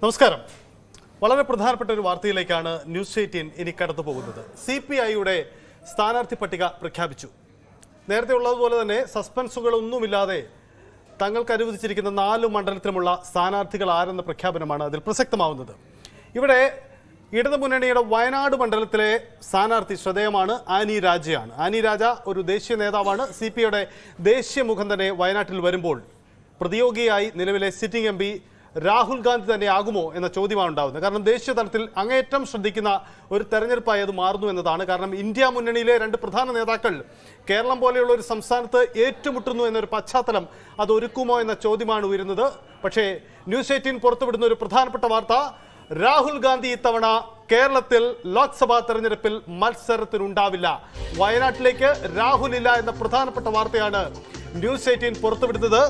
നമസ്കാരം. വളരെ പ്രധാനപ്പെട്ട ഒരു വാർത്തയിലേക്കാണ് ന്യൂസ് 18 ഇനി കടന്നു പോകുന്നത്. CPIയുടെ സ്ഥാനാർത്ഥി പട്ടിക പ്രഖ്യാപിച്ചു. നേരത്തെ ഉള്ളതുപോലെ തന്നെ സസ്പെൻസുകളൊന്നുമില്ലാതെ തങ്ങൾക്ക് അനുവദിച്ചിരിക്കുന്ന 4 മണ്ഡലത്തിലുമുള്ള സ്ഥാനാർത്ഥികൾ ആരെന്ന പ്രഖ്യാപനമാണ് അതിൽ പ്രസക്തമാവുന്നത്. ഇവിടെ ഇടതുമുന്നണിയുടെ വയനാട് മണ്ഡലത്തിലെ സ്ഥാനാർത്ഥി ശ്രദ്ധേയമാണ്. ആനി രാജയാണ്. ആനി രാജ ഒരു ദേശീയ നേതാവാണ്. CPIയുടെ ദേശീയ മുഖം തന്നെ വയനാട്ടിൽ വരുമ്പോൾ പ്രതിയോഗിയായി നിലവിലെ സിറ്റിംഗ് MP രാഹുൽ ഗാന്ധി തന്നെ ആകുമോ എന്ന ചോദ്യമാണ് ഉണ്ടാകുന്നത്. കാരണം ദേശീയ തലത്തിൽ അങ്ങേയറ്റം ശ്രദ്ധിക്കുന്ന ഒരു തെരഞ്ഞെടുപ്പായി അത് മാറുന്നു എന്നതാണ്. കാരണം ഇന്ത്യ മുന്നണിയിലെ 2 പ്രധാന നേതാക്കൾ കേരളം പോലെയുള്ള ഒരു സംസ്ഥാനത്ത് ഏറ്റുമുട്ടുന്നു എന്നൊരു പശ്ചാത്തലം അത് ഒരുക്കുമോ എന്ന ചോദ്യമാണ് ഉയരുന്നത്. പക്ഷേ ന്യൂസ് 18 പുറത്തുവിടുന്ന ഒരു പ്രധാനപ്പെട്ട വാർത്ത, രാഹുൽ ഗാന്ധി ഇത്തവണ കേരളത്തിൽ ലോക്സഭാ തെരഞ്ഞെടുപ്പിൽ മത്സരത്തിനുണ്ടാവില്ല. വയനാട്ടിലേക്ക് രാഹുൽ ഇല്ല എന്ന പ്രധാനപ്പെട്ട വാർത്തയാണ് ന്യൂസ് 18 പുറത്തുവിടുന്നത്.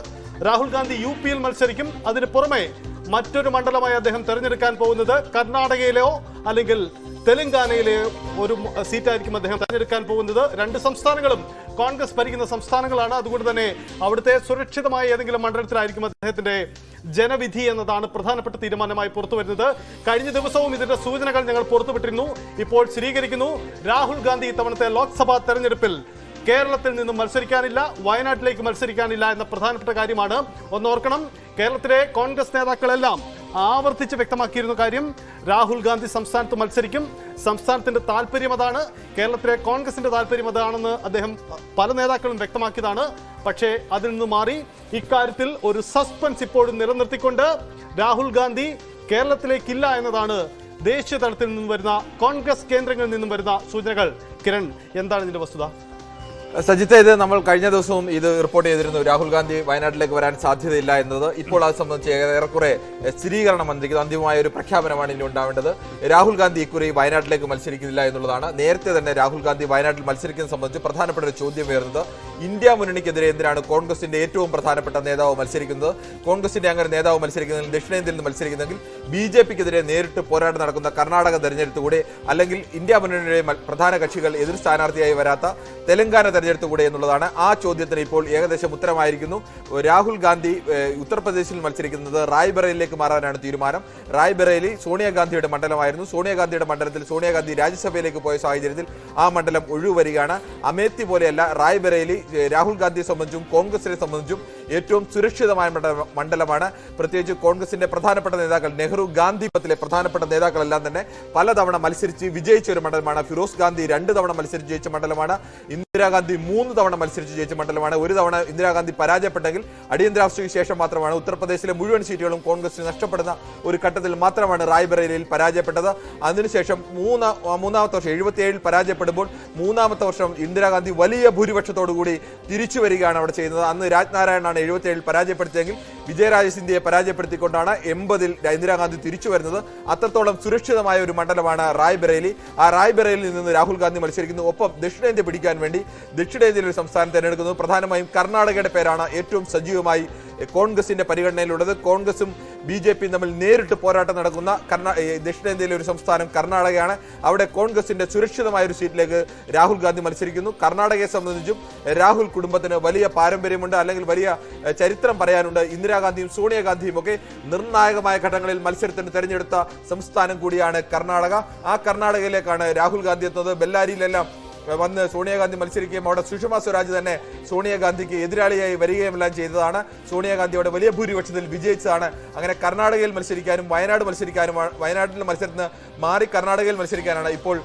രാഹുൽ ഗാന്ധി UPയിൽ മത്സരിക്കും. അതിന് പുറമെ മറ്റൊരു മണ്ഡലമായി അദ്ദേഹം തെരഞ്ഞെടുക്കാൻ പോകുന്നത് കർണാടകയിലെയോ അല്ലെങ്കിൽ തെലങ്കാനയിലെയോ ഒരു സീറ്റായിരിക്കും അദ്ദേഹം തെരഞ്ഞെടുക്കാൻ പോകുന്നത്. 2 സംസ്ഥാനങ്ങളും കോൺഗ്രസ് ഭരിക്കുന്ന സംസ്ഥാനങ്ങളാണ്. അതുകൊണ്ട് തന്നെ അവിടുത്തെ സുരക്ഷിതമായ ഏതെങ്കിലും മണ്ഡലത്തിലായിരിക്കും അദ്ദേഹത്തിന്റെ ജനവിധി എന്നതാണ് പ്രധാനപ്പെട്ട തീരുമാനമായി പുറത്തു വരുന്നത്. കഴിഞ്ഞ ദിവസവും ഇതിന്റെ സൂചനകൾ ഞങ്ങൾ പുറത്തുവിട്ടിരുന്നു. ഇപ്പോൾ സ്ഥിരീകരിക്കുന്നു, രാഹുൽ ഗാന്ധി ഇത്തവണത്തെ ലോക്സഭാ തെരഞ്ഞെടുപ്പിൽ കേരളത്തിൽ നിന്നും മത്സരിക്കാനില്ല, വയനാട്ടിലേക്ക് മത്സരിക്കാനില്ല എന്ന പ്രധാനപ്പെട്ട കാര്യമാണ്. ഒന്നോർക്കണം, കേരളത്തിലെ കോൺഗ്രസ് നേതാക്കളെല്ലാം ആവർത്തിച്ച് വ്യക്തമാക്കിയിരുന്ന കാര്യം രാഹുൽ ഗാന്ധി സംസ്ഥാനത്ത് മത്സരിക്കും. സംസ്ഥാനത്തിന്റെ താല്പര്യം അതാണ്, കേരളത്തിലെ കോൺഗ്രസിന്റെ താല്പര്യം അതാണെന്ന് അദ്ദേഹം പല നേതാക്കളും വ്യക്തമാക്കിയതാണ്. പക്ഷേ അതിൽ നിന്ന് മാറി ഇക്കാര്യത്തിൽ ഒരു സസ്പെൻസ് ഇപ്പോഴും നിലനിർത്തിക്കൊണ്ട് രാഹുൽ ഗാന്ധി കേരളത്തിലേക്കില്ല എന്നതാണ് ദേശീയ തലത്തിൽ നിന്നും വരുന്ന കോൺഗ്രസ് കേന്ദ്രങ്ങളിൽ നിന്നും വരുന്ന സൂചനകൾ. കിരൺ, എന്താണ് ഇതിന്റെ വസ്തുത? സജിത്ത്, ഇത് നമ്മൾ കഴിഞ്ഞ ദിവസവും ഇത് റിപ്പോർട്ട് ചെയ്തിരുന്നു. രാഹുൽ ഗാന്ധി വയനാട്ടിലേക്ക് വരാൻ സാധ്യതയില്ല എന്നത്. ഇപ്പോൾ അത് സംബന്ധിച്ച് ഏറെക്കുറെ സ്ഥിരീകരണം വന്നിരിക്കുന്നത്. അന്തിമമായ ഒരു പ്രഖ്യാപനമാണ് ഇനി ഉണ്ടാവേണ്ടത്. രാഹുൽ ഗാന്ധി ഇക്കുറി വയനാട്ടിലേക്ക് മത്സരിക്കുന്നില്ല എന്നുള്ളതാണ്. നേരത്തെ തന്നെ രാഹുൽ ഗാന്ധി വയനാട്ടിൽ മത്സരിക്കുന്നത് സംബന്ധിച്ച് പ്രധാനപ്പെട്ട ഒരു ചോദ്യം ഉയർന്നത്, ഇന്ത്യ മുന്നണിക്കെതിരെ എന്തിനാണ് കോൺഗ്രസിന്റെ ഏറ്റവും പ്രധാനപ്പെട്ട നേതാവ് മത്സരിക്കുന്നത്? കോൺഗ്രസിന്റെ അങ്ങനെ നേതാവ് മത്സരിക്കുന്നതിൽ ദക്ഷിണേന്ത്യയിൽ നിന്ന് മത്സരിക്കുന്നെങ്കിൽ BJPക്കെതിരെ നേരിട്ട് പോരാട്ടം നടക്കുന്ന കർണാടക തെരഞ്ഞെടുത്തുകൂടെ, അല്ലെങ്കിൽ ഇന്ത്യ മുന്നണിയുടെ പ്രധാന കക്ഷികൾ എതിർ സ്ഥാനാർത്ഥിയായി വരാത്ത തെലങ്കാന തെരഞ്ഞെടുത്തുകൂടെ എന്നുള്ളതാണ്. ആ ചോദ്യത്തിന് ഇപ്പോൾ ഏകദേശം ഉത്തരമായിരിക്കുന്നു. രാഹുൽ ഗാന്ധി ഉത്തർപ്രദേശിൽ മത്സരിക്കുന്നത് റായ്ബറേലിയിലേക്ക് മാറാനാണ് തീരുമാനം. റായ്ബറേലി സോണിയാഗാന്ധിയുടെ മണ്ഡലമായിരുന്നു. സോണിയാഗാന്ധിയുടെ മണ്ഡലത്തിൽ സോണിയാഗാന്ധി രാജ്യസഭയിലേക്ക് പോയ സാഹചര്യത്തിൽ ആ മണ്ഡലം ഒഴിവരികയാണ്. അമേത്തി പോലെയല്ല റായ്ബറേലി രാഹുൽ ഗാന്ധിയെ സംബന്ധിച്ചും കോൺഗ്രസിനെ സംബന്ധിച്ചും ഏറ്റവും സുരക്ഷിതമായ മണ്ഡലമാണ്. പ്രത്യേകിച്ച് കോൺഗ്രസിന്റെ പ്രധാനപ്പെട്ട നേതാക്കൾ, നെഹ്റു ഗാന്ധി പത്തിലെ പ്രധാനപ്പെട്ട നേതാക്കളെല്ലാം തന്നെ പലതവണ മത്സരിച്ച് വിജയിച്ച ഒരു മണ്ഡലമാണ്. ഫിറോസ് ഗാന്ധി 2 തവണ മത്സരിച്ച് ജയിച്ച മണ്ഡലമാണ്. ഇന്ദിരാഗാന്ധി 3 തവണ മത്സരിച്ച് ജയിച്ച മണ്ഡലമാണ്. ഒരു തവണ ഇന്ദിരാഗാന്ധി പരാജയപ്പെട്ടെങ്കിൽ അടിയന്തരാവസ്ഥയ്ക്ക് ശേഷം മാത്രമാണ് ഉത്തർപ്രദേശിലെ മുഴുവൻ സീറ്റുകളും കോൺഗ്രസിന് നഷ്ടപ്പെടുന്ന ഒരു ഘട്ടത്തിൽ മാത്രമാണ് റായ്ബറേലിയിൽ പരാജയപ്പെട്ടത്. അതിനുശേഷം മൂന്നാമത്തെ വർഷം 77 പരാജയപ്പെടുമ്പോൾ 3ാമത്തെ വർഷം ഇന്ദിരാഗാന്ധി വലിയ ഭൂരിപക്ഷത്തോടുകൂടി തിരിച്ചു വരികയാണ് അവിടെ ചെയ്യുന്നത്. അന്ന് രാജ്നാരായണാണ് 77 പരാജയപ്പെടുത്തിയെങ്കിൽ വിജയരാജ സിന്ധ്യയെ പരാജയപ്പെടുത്തിക്കൊണ്ടാണ് 80-ൽ ഇന്ദിരാഗാന്ധി തിരിച്ചു വരുന്നത്. അത്രത്തോളം സുരക്ഷിതമായ ഒരു മണ്ഡലമാണ് റായ്ബറേലി. ആ റായ്ബറേലിയിൽ നിന്ന് രാഹുൽ ഗാന്ധി മത്സരിക്കുന്നു. ഒപ്പം ദക്ഷിണേന്ത്യ പിടിക്കാൻ വേണ്ടി ദക്ഷിണേന്ത്യയിൽ ഒരു സംസ്ഥാനം തിരഞ്ഞെടുക്കുന്നു. പ്രധാനമായും കർണാടകയുടെ പേരാണ് ഏറ്റവും സജീവമായി കോൺഗ്രസിന്റെ പരിഗണനയിലുള്ളത്. കോൺഗ്രസും BJPയും തമ്മിൽ നേരിട്ട് പോരാട്ടം നടക്കുന്ന ദക്ഷിണേന്ത്യയിലെ ഒരു സംസ്ഥാനം കർണാടകയാണ്. അവിടെ കോൺഗ്രസിന്റെ സുരക്ഷിതമായ ഒരു സീറ്റിലേക്ക് രാഹുൽ ഗാന്ധി മത്സരിക്കുന്നു. കർണാടകയെ സംബന്ധിച്ചും രാഹുൽ കുടുംബത്തിന് വലിയ പാരമ്പര്യമുണ്ട്, അല്ലെങ്കിൽ വലിയ ചരിത്രം പറയാനുണ്ട്. ഇന്ദിരാഗാന്ധിയും സോണിയാഗാന്ധിയും ഒക്കെ നിർണായകമായ ഘട്ടങ്ങളിൽ മത്സരത്തിന് തെരഞ്ഞെടുത്ത സംസ്ഥാനം കൂടിയാണ് കർണാടക. ആ കർണാടകയിലേക്കാണ് രാഹുൽ ഗാന്ധി എത്തുന്നത്. ബെല്ലാരിയിലെല്ലാം വന്ന് സോണിയാഗാന്ധി മത്സരിക്കുകയും അവിടെ സുഷമ സ്വരാജ് തന്നെ സോണിയാഗാന്ധിക്ക് എതിരാളിയായി വരികയുമെല്ലാം ചെയ്തതാണ്. സോണിയാഗാന്ധിയുടെ വലിയ ഭൂരിപക്ഷത്തിൽ വിജയിച്ചതാണ്. അങ്ങനെ കർണാടകയിൽ മത്സരിക്കാനും വയനാട്ടിലെ മത്സരത്തിന് മാറി കർണാടകയിൽ മത്സരിക്കാനാണ് ഇപ്പോൾ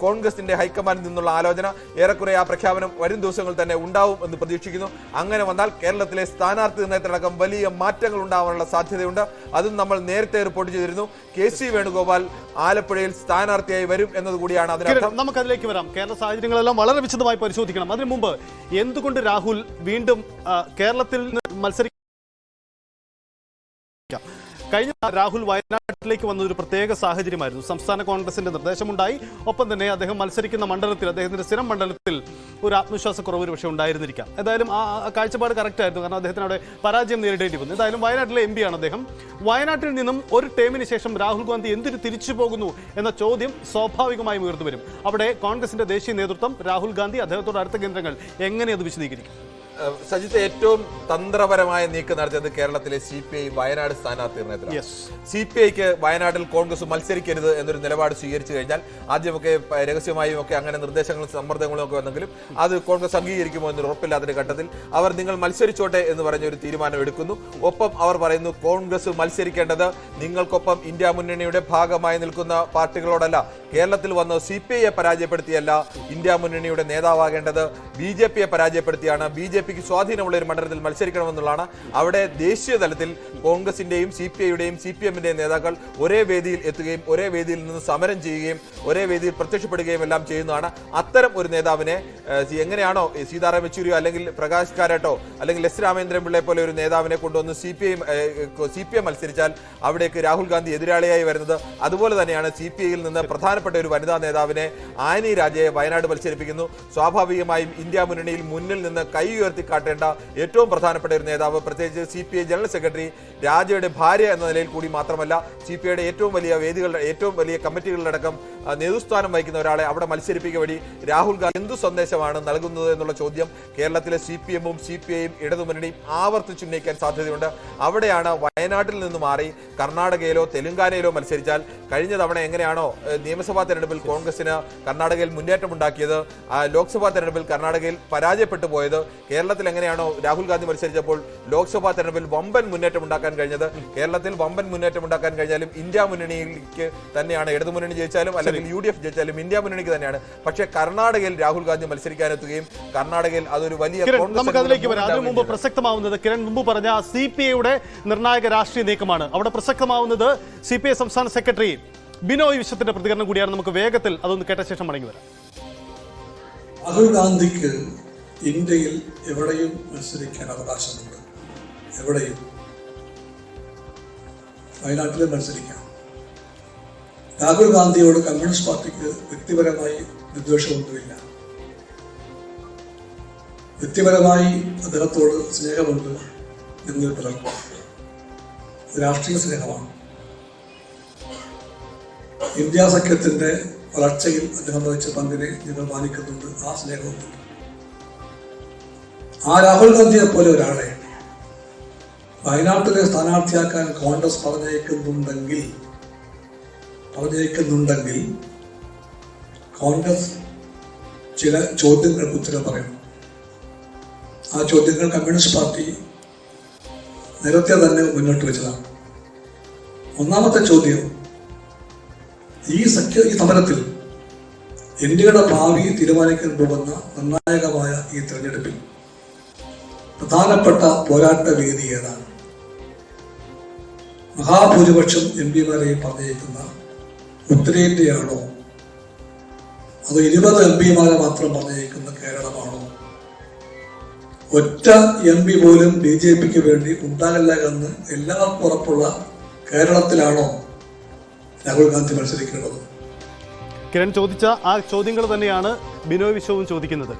കോൺഗ്രസിന്റെ ഹൈക്കമാൻഡിൽ നിന്നുള്ള ആലോചന. ഏറെക്കുറെ ആ പ്രഖ്യാപനം വരും ദിവസങ്ങളിൽ തന്നെ ഉണ്ടാവും എന്ന് പ്രതീക്ഷിക്കുന്നു. അങ്ങനെ വന്നാൽ കേരളത്തിലെ സ്ഥാനാർത്ഥി നിർണയത്തിലടക്കം വലിയ മാറ്റങ്ങൾ ഉണ്ടാവാനുള്ള സാധ്യതയുണ്ട്. അതും നമ്മൾ നേരത്തെ റിപ്പോർട്ട് ചെയ്തിരുന്നു. KC വേണുഗോപാൽ ആലപ്പുഴയിൽ സ്ഥാനാർത്ഥിയായി വരും എന്നതുകൂടിയാണ് അതിനർത്ഥം. നമുക്കതിലേക്ക് വരാം. കേരള സാഹചര്യങ്ങളെല്ലാം വളരെ വിശദമായി പരിശോധിക്കണം. അതിനു മുമ്പ് എന്തുകൊണ്ട് രാഹുൽ വീണ്ടും കേരളത്തിൽ മത്സരിക്കും? കഴിഞ്ഞ രാഹുൽ വയനാട്ടിലേക്ക് വന്ന ഒരു പ്രത്യേക സാഹചര്യമായിരുന്നു. സംസ്ഥാന കോൺഗ്രസിന്റെ നിർദ്ദേശമുണ്ടായി. ഒപ്പം തന്നെ അദ്ദേഹം മത്സരിക്കുന്ന മണ്ഡലത്തിൽ, അദ്ദേഹത്തിന്റെ സ്ഥിരം മണ്ഡലത്തിൽ ഒരു ആത്മവിശ്വാസക്കുറവ് ഒരു പക്ഷേ ഉണ്ടായിരുന്നിരിക്കാം. എന്തായാലും ആ കാഴ്ചപ്പാട് കറക്റ്റ് ആയിരുന്നു. കാരണം അദ്ദേഹത്തിന് അവിടെ പരാജയം നേരിടേണ്ടി വന്നു. എന്തായാലും വയനാട്ടിലെ MP ആണ് അദ്ദേഹം. വയനാട്ടിൽ നിന്നും ഒരു ടേമിന് ശേഷം രാഹുൽ ഗാന്ധി എന്തിനു തിരിച്ചു പോകുന്നു എന്ന ചോദ്യം സ്വാഭാവികമായും ഉയർന്നു വരും. അവിടെ കോൺഗ്രസിന്റെ ദേശീയ നേതൃത്വം, രാഹുൽ ഗാന്ധി, അദ്ദേഹത്തോട് അടുത്ത കേന്ദ്രങ്ങൾ എങ്ങനെ അത് വിശദീകരിക്കും? സജിത്ത് ഏറ്റവും തന്ത്രപരമായ നീക്കം നടത്തിയത് കേരളത്തിലെ CPI വയനാട് സ്ഥാനാർത്ഥി നിർണയത്തിലാണ്. CPIക്ക് വയനാട്ടിൽ കോൺഗ്രസ് മത്സരിക്കരുത് എന്നൊരു നിലപാട് സ്വീകരിച്ചു കഴിഞ്ഞാൽ ആദ്യമൊക്കെ രഹസ്യമായും ഒക്കെ അങ്ങനെ നിർദ്ദേശങ്ങളും സമ്മർദ്ദങ്ങളും ഒക്കെ വന്നെങ്കിലും അത് കോൺഗ്രസ് അംഗീകരിക്കുമോ എന്നൊരു ഉറപ്പില്ലാത്ത ഘട്ടത്തിൽ അവർ നിങ്ങൾ മത്സരിച്ചോട്ടെ എന്ന് പറഞ്ഞ ഒരു തീരുമാനം എടുക്കുന്നു. ഒപ്പം അവർ പറയുന്നു കോൺഗ്രസ് മത്സരിക്കേണ്ടത് നിങ്ങൾക്കൊപ്പം ഇന്ത്യ മുന്നണിയുടെ ഭാഗമായി നിൽക്കുന്ന പാർട്ടികളോടല്ല, കേരളത്തിൽ വന്ന് CPIയെ പരാജയപ്പെടുത്തിയല്ല ഇന്ത്യ മുന്നണിയുടെ നേതാവാകേണ്ടത് BJPയെ പരാജയപ്പെടുത്തിയാണ്. BJPക്ക് സ്വാധീനമുള്ള ഒരു മണ്ഡലത്തിൽ മത്സരിക്കണമെന്നുള്ളതാണ്. അവിടെ ദേശീയ തലത്തിൽ കോൺഗ്രസിന്റെയും CPIയുടെയും CPMന്റെയും നേതാക്കൾ ഒരേ വേദിയിൽ എത്തുകയും ഒരേ വേദിയിൽ നിന്ന് സമരം ചെയ്യുകയും ഒരേ വേദിയിൽ പ്രത്യക്ഷപ്പെടുകയും എല്ലാം ചെയ്യുന്നതാണ്. അത്തരം ഒരു നേതാവിനെ എങ്ങനെയാണോ സീതാറാം യെച്ചൂരിയോ അല്ലെങ്കിൽ പ്രകാശ് കാരാട്ടോ അല്ലെങ്കിൽ എസ് രാമേന്ദ്രൻ പിള്ളയെ പോലെ ഒരു നേതാവിനെ കൊണ്ടുവന്ന് CPM മത്സരിച്ചാൽ അവിടേക്ക് രാഹുൽ ഗാന്ധി എതിരാളിയായി വരുന്നത്, അതുപോലെ തന്നെയാണ് CPIയിൽ നിന്ന് പ്രധാനപ്പെട്ട ഒരു വനിതാ നേതാവിനെ ആനി രാജയെ വയനാട് മത്സരിപ്പിക്കുന്നു. സ്വാഭാവികമായും ഇന്ത്യ മുന്നണിയിൽ മുന്നിൽ നിന്ന് കൈ ഉയർത്തി കാട്ടേണ്ട ഏറ്റവും പ്രധാനപ്പെട്ട ഒരു നേതാവ്, പ്രത്യേകിച്ച് CPI ജനറൽ സെക്രട്ടറി രാജയുടെ ഭാര്യ എന്ന നിലയിൽ കൂടി മാത്രമല്ല CPIയുടെ ഏറ്റവും വലിയ വേദികളുടെ ഏറ്റവും വലിയ കമ്മിറ്റികളിലടക്കം നേതൃസ്ഥാനം വഹിക്കുന്ന ഒരാളെ അവിടെ മത്സരിപ്പിക്കുക വഴി രാഹുൽ ഗാന്ധി എന്തു സന്ദേശമാണ് നൽകുന്നത് എന്നുള്ള ചോദ്യം കേരളത്തിലെ CPMഉം CPIയും ഇടതുമുന്നണിയും ആവർത്തിച്ചുന്നയിക്കാൻ സാധ്യതയുണ്ട്. അവിടെയാണ് വയനാട്ടിൽ നിന്ന് മാറി കർണാടകയിലോ തെലങ്കാനയിലോ മത്സരിച്ചാൽ കഴിഞ്ഞ തവണ എങ്ങനെയാണോ നിയമസഭാ തെരഞ്ഞെടുപ്പിൽ കോൺഗ്രസിന് കർണാടകയിൽ മുന്നേറ്റമുണ്ടാക്കിയത്, ലോക്സഭാ തെരഞ്ഞെടുപ്പിൽ കർണാടകയിൽ പരാജയപ്പെട്ടു പോയത്, കേരളത്തിൽ എങ്ങനെയാണോ രാഹുൽ ഗാന്ധി മത്സരിച്ചപ്പോൾ ലോക്സഭാ തെരഞ്ഞെടുപ്പിൽ വമ്പൻ മുന്നേറ്റം ഉണ്ടാക്കാൻ കഴിഞ്ഞത്, കേരളത്തിൽ വമ്പൻ മുന്നേറ്റം ഉണ്ടാക്കാൻ കഴിഞ്ഞാലും ഇന്ത്യ മുന്നണിയിലേക്ക് തന്നെയാണ്. ഇടതുമുന്നണി ജയിച്ചാലും അല്ലെങ്കിൽ UDF ജയിച്ചാലും ഇന്ത്യ മുന്നണിക്ക് തന്നെയാണ്. പക്ഷേ കർണാടകയിൽ രാഹുൽ ഗാന്ധി മത്സരിക്കാനെത്തുകയും കർണാടകയിൽ അതൊരു വലിയ മുമ്പ് പ്രസക്തമാവുന്നത് കിരൺ മുമ്പ് പറഞ്ഞ CPIയുടെ നിർണായക രാഷ്ട്രീയ നീക്കമാണ്. അവിടെ പ്രസക്തമാവുന്നത് CPI സംസ്ഥാന സെക്രട്ടറി ബിനോയ് വിശ്വത്തിന്റെ പ്രതികരണം കൂടിയാണ്. നമുക്ക് വേഗത്തിൽ അതൊന്ന് കേട്ട ശേഷം മടങ്ങി വരാം. രാഹുൽ ഗാന്ധിക്ക് ഇന്ത്യയിൽ എവിടെയും മത്സരിക്കാൻ അവകാശമുണ്ട്. എവിടെയും വയനാട്ടിൽ മത്സരിക്കാം. രാഹുൽ ഗാന്ധിയോട് കമ്മ്യൂണിസ്റ്റ് പാർട്ടിക്ക് വ്യക്തിപരമായി വിദ്വേഷമൊന്നുമില്ല. വ്യക്തിപരമായി അദ്ദേഹത്തോട് സ്നേഹമുണ്ട് എന്നിൽ പലർക്കും. രാഷ്ട്രീയ സ്നേഹമാണ്. ഇന്ത്യ സഖ്യത്തിന്റെ വളർച്ചയിൽ അദ്ദേഹം വഹിച്ച പങ്കിനെ ഞങ്ങൾ മാനിക്കുന്നുണ്ട്. ആ സ്നേഹമുണ്ട്. ആ രാഹുൽ ഗാന്ധിയെ പോലെ ഒരാളെ വയനാട്ടിലെ സ്ഥാനാർത്ഥിയാക്കാൻ കോൺഗ്രസ് പറഞ്ഞേക്കുന്നുണ്ടെങ്കിൽ കോൺഗ്രസ് ചില ചോദ്യങ്ങൾക്ക് ഉത്തരം പറയണം. ആ ചോദ്യങ്ങൾ കമ്മ്യൂണിസ്റ്റ് പാർട്ടി നേരത്തെ തന്നെ മുന്നോട്ട് വെച്ചതാണ്. ഒന്നാമത്തെ ചോദ്യം, ഈ സമരത്തിൽ ഇന്ത്യയുടെ ഭാവി തീരുമാനിക്കാൻ പോകുന്ന നിർണായകമായ ഈ തെരഞ്ഞെടുപ്പിൽ പ്രധാനപ്പെട്ട പോരാട്ട വേദി ഏതാണ്? മഹാഭൂരിപക്ഷം MP-മാരെയും പറഞ്ഞേക്കുന്ന ഉത്തരേന്ത്യയാണോ, അതോ 20 MP-മാരെ മാത്രം പറഞ്ഞേക്കുന്ന കേരളമാണോ? ഒറ്റ MP പോലും BJPക്ക് വേണ്ടി ഉണ്ടാകില്ല എന്ന് എല്ലാവർക്കും ഉറപ്പുള്ള കേരളത്തിലാണോ രാഹുൽ ഗാന്ധി മത്സരിക്കേണ്ടത്? കിരൺ ചോദിച്ച ആ ചോദ്യങ്ങൾ തന്നെയാണ് ബിനോയ് വിശ്വവും ചോദിക്കുന്നത്.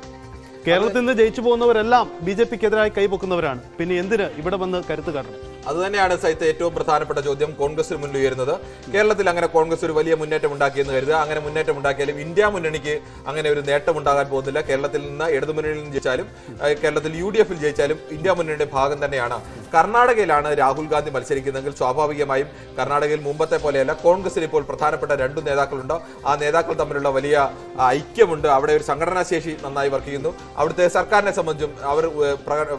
കേരളത്തിൽ നിന്ന് ജയിച്ചു പോകുന്നവരെല്ലാം BJPക്കെതിരായി കൈപൊക്കുന്നവരാണ്. പിന്നെ എന്തിന് ഇവിടെ വന്ന് കരുത്ത് കാട്ടണം? അതുതന്നെയാണ് സൈത്ത് ഏറ്റവും പ്രധാനപ്പെട്ട ചോദ്യം കോൺഗ്രസിന് മുന്നിൽ ഉയരുന്നത്. കേരളത്തിൽ അങ്ങനെ കോൺഗ്രസ് ഒരു വലിയ മുന്നേറ്റം ഉണ്ടാക്കിയെന്ന് കരുതുക. അങ്ങനെ മുന്നേറ്റം ഉണ്ടാക്കിയാലും ഇന്ത്യ മുന്നണിക്ക് അങ്ങനെ ഒരു നേട്ടം ഉണ്ടാകാൻ പോകുന്നില്ല. കേരളത്തിൽ നിന്ന് ഇടതുമുന്നണിയിൽ നിന്ന് ജയിച്ചാലും കേരളത്തിൽ UDFൽ ജയിച്ചാലും ഇന്ത്യ മുന്നണിയുടെ ഭാഗം തന്നെയാണ്. കർണാടകയിലാണ് രാഹുൽ ഗാന്ധി മത്സരിക്കുന്നതെങ്കിൽ സ്വാഭാവികമായും കർണാടകയിൽ മുമ്പത്തെ പോലെയല്ല. കോൺഗ്രസിന് ഇപ്പോൾ പ്രധാനപ്പെട്ട 2 നേതാക്കളുണ്ട്. ആ നേതാക്കൾ തമ്മിലുള്ള വലിയ ഐക്യമുണ്ട്. അവിടെ ഒരു സംഘടനാ ശേഷി നന്നായി വർക്ക് ചെയ്യുന്നു. അവിടുത്തെ സർക്കാരിനെ സംബന്ധിച്ചും അവർ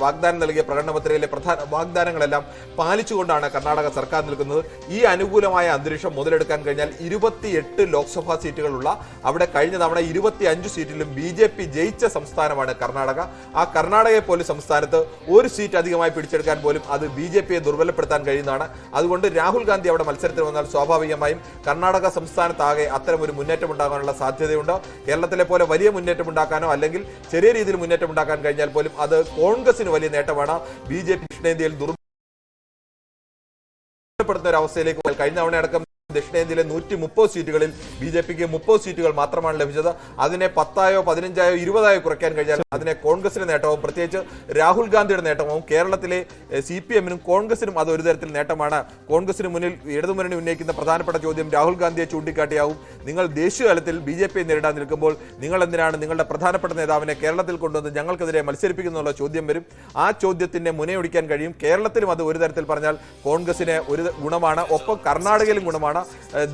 വാഗ്ദാനം നൽകിയ പ്രകടന പത്രികയിലെ പ്രധാന വാഗ്ദാനങ്ങളെല്ലാം പാലിച്ചുകൊണ്ടാണ് കർണാടക സർക്കാർ നിൽക്കുന്നത്. ഈ അനുകൂലമായ അന്തരീക്ഷം മുതലെടുക്കാൻ കഴിഞ്ഞാൽ 28 ലോക്സഭാ സീറ്റുകളുള്ള അവിടെ കഴിഞ്ഞ തവണ 25 സീറ്റിലും BJP ജയിച്ച സംസ്ഥാനമാണ് കർണാടക. ആ കർണാടകയെ പോലെ സംസ്ഥാനത്ത് ഒരു സീറ്റ് അധികമായി പിടിച്ചെടുക്കാൻ പോലും അത് BJPയെ ദുർബലപ്പെടുത്താൻ കഴിയുന്നതാണ്. അതുകൊണ്ട് രാഹുൽ ഗാന്ധി അവിടെ മത്സരത്തിൽ വന്നാൽ സ്വാഭാവികമായും കർണാടക സംസ്ഥാനത്താകെ അത്തരം ഒരു മുന്നേറ്റം ഉണ്ടാകാനുള്ള സാധ്യതയുണ്ട്. കേരളത്തിലെ പോലെ വലിയ മുന്നേറ്റം ഉണ്ടാക്കാനോ അല്ലെങ്കിൽ ചെറിയ രീതിയിൽ മുന്നേറ്റം ഉണ്ടാക്കാൻ കഴിഞ്ഞാൽ പോലും അത് കോൺഗ്രസിന് വലിയ നേട്ടമാണ്. BJP ദക്ഷിണേന്ത്യയിൽ ദുർബലപ്പെടുത്തുന്ന ഒരു അവസ്ഥയിലേക്ക് കഴിഞ്ഞ തവണ അടക്കം ദക്ഷിണേന്ത്യയിലെ 130 സീറ്റുകളിൽ ബി.ജെ.പിക്ക് 30 സീറ്റുകൾ മാത്രമാണ് ലഭിച്ചത്. അതിനെ 10-ആയോ 15-ആയോ 20-ആയോ കുറയ്ക്കാൻ കഴിഞ്ഞാൽ അതിനെ കോൺഗ്രസിന്റെ നേട്ടവും പ്രത്യേകിച്ച് രാഹുൽ ഗാന്ധിയുടെ നേട്ടവും കേരളത്തിലെ CPM-നും കോൺഗ്രസിനും അത് ഒരു തരത്തിൽ നേട്ടമാണ്. കോൺഗ്രസിന് മുന്നിൽ ഇടതുമുന്നണി ഉന്നയിക്കുന്ന പ്രധാനപ്പെട്ട ചോദ്യം രാഹുൽ ഗാന്ധിയെ ചൂണ്ടിക്കാട്ടിയാവും. നിങ്ങൾ ദേശീയ തലത്തിൽ ബി.ജെ.പിയെ നേരിടാൻ നിൽക്കുമ്പോൾ നിങ്ങൾ എന്തിനാണ് നിങ്ങളുടെ പ്രധാനപ്പെട്ട നേതാവിനെ കേരളത്തിൽ കൊണ്ടുവന്ന് ഞങ്ങൾക്കെതിരെ മത്സരിപ്പിക്കുന്നുള്ള ചോദ്യം വരും. ആ ചോദ്യത്തിന്റെ മുനയൊടിക്കാൻ കഴിയും. കേരളത്തിലും അത് ഒരു തരത്തിൽ പറഞ്ഞാൽ കോൺഗ്രസിന് ഒരു ഗുണമാണ്, ഒപ്പം കർണാടകയിലും ഗുണമാണ്.